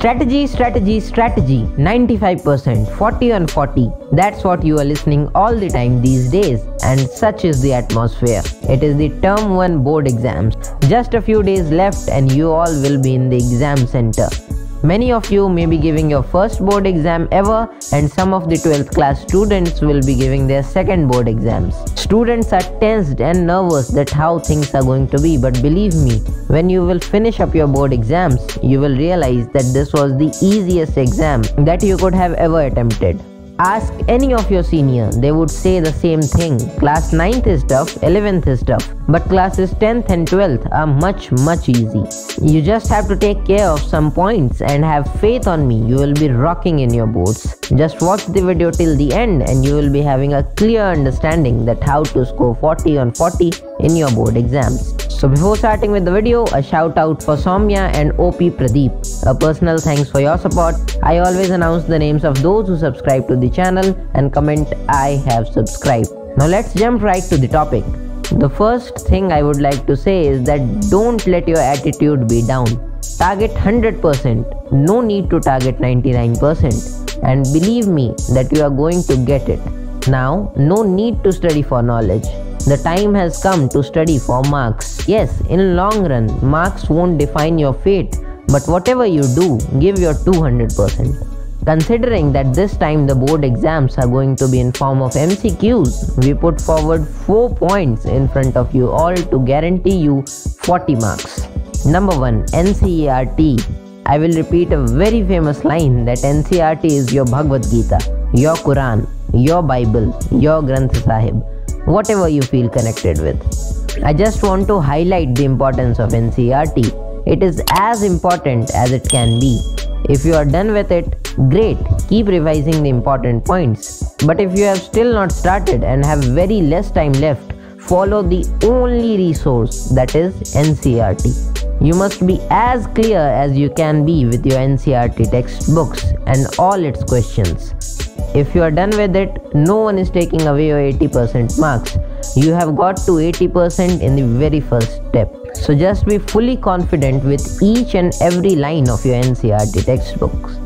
Strategy, strategy, strategy. 95%, 40 on 40. That's what you are listening all the time these days, and such is the atmosphere. It is the term 1 board exams. Just a few days left and you all will be in the exam center. Many of you may be giving your first board exam ever, and some of the 12th class students will be giving their second board exams. Students are tensed and nervous that how things are going to be, but believe me, when you will finish up your board exams, you will realize that this was the easiest exam that you could have ever attempted. Ask any of your senior, they would say the same thing. Class 9th is tough, 11th is tough, but classes 10th and 12th are much easy. You just have to take care of some points and have faith on me, you will be rocking in your boards. Just watch the video till the end and you will be having a clear understanding that how to score 40 on 40 in your board exams. So before starting with the video, a shout out for Soumya and OP Pradeep. A personal thanks for your support. I always announce the names of those who subscribe to the channel and comment I have subscribed. Now let's jump right to the topic. The first thing I would like to say is that don't let your attitude be down. Target 100%, no need to target 99%, and believe me that you are going to get it. Now, no need to study for knowledge. The time has come to study for marks. Yes, in long run, marks won't define your fate, but whatever you do, give your 200%. Considering that this time the board exams are going to be in form of MCQs, we put forward 4 points in front of you all to guarantee you 40 marks. Number 1. NCERT. I will repeat a very famous line that NCERT is your Bhagavad Gita, your Quran, your Bible, your Granth Sahib, whatever you feel connected with. I just want to highlight the importance of NCERT. It is as important as it can be. If you are done with it, great, keep revising the important points. But if you have still not started and have very less time left, follow the only resource, that is NCERT. You must be as clear as you can be with your NCERT textbooks and all its questions. If you are done with it, no one is taking away your 80% marks. You have got to 80% in the very first step. So just be fully confident with each and every line of your NCERT textbooks.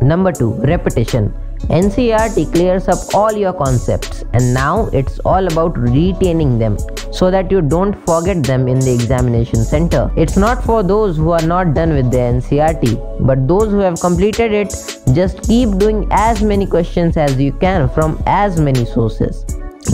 Number 2. Repetition. NCERT clears up all your concepts and now it's all about retaining them so that you don't forget them in the examination center. It's not for those who are not done with the NCERT, but those who have completed it, just keep doing as many questions as you can from as many sources.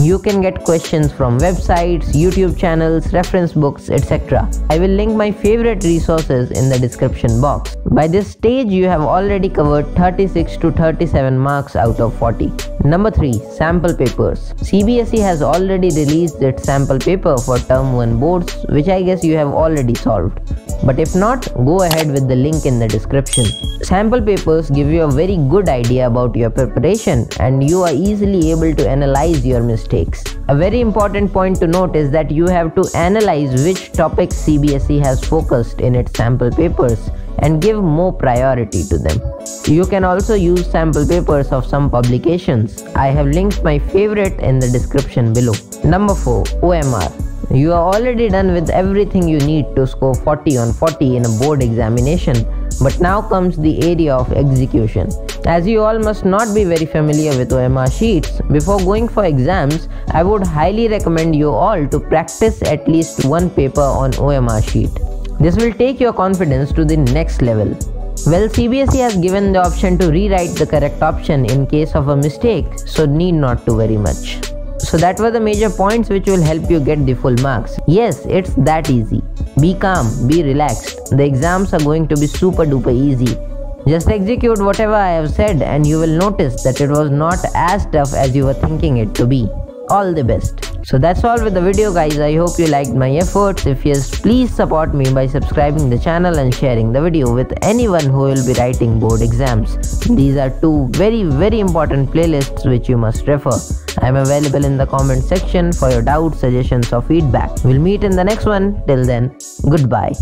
You can get questions from websites, YouTube channels, reference books, etc. I will link my favorite resources in the description box. By this stage, you have already covered 36 to 37 marks out of 40. Number 3. Sample papers. CBSE has already released its sample paper for Term 1 boards, which I guess you have already solved. But if not, go ahead with the link in the description. Sample papers give you a very good idea about your preparation and you are easily able to analyze your mistakes. A very important point to note is that you have to analyze which topics CBSE has focused in its sample papers and give more priority to them. You can also use sample papers of some publications. I have linked my favorite in the description below. Number 4. OMR. You are already done with everything you need to score 40 on 40 in a board examination, but now comes the area of execution. As you all must not be very familiar with OMR sheets, before going for exams, I would highly recommend you all to practice at least one paper on OMR sheet. This will take your confidence to the next level. Well, CBSE has given the option to rewrite the correct option in case of a mistake, so need not to worry much. So that were the major points which will help you get the full marks. Yes, it's that easy. Be calm, be relaxed. The exams are going to be super duper easy. Just execute whatever I have said and you will notice that it was not as tough as you were thinking it to be. All the best. So that's all with the video guys. I hope you liked my efforts. If yes, please support me by subscribing the channel and sharing the video with anyone who will be writing board exams. These are 2 very important playlists which you must refer. I am available in the comment section for your doubts, suggestions or feedback. We'll meet in the next one. Till then, goodbye.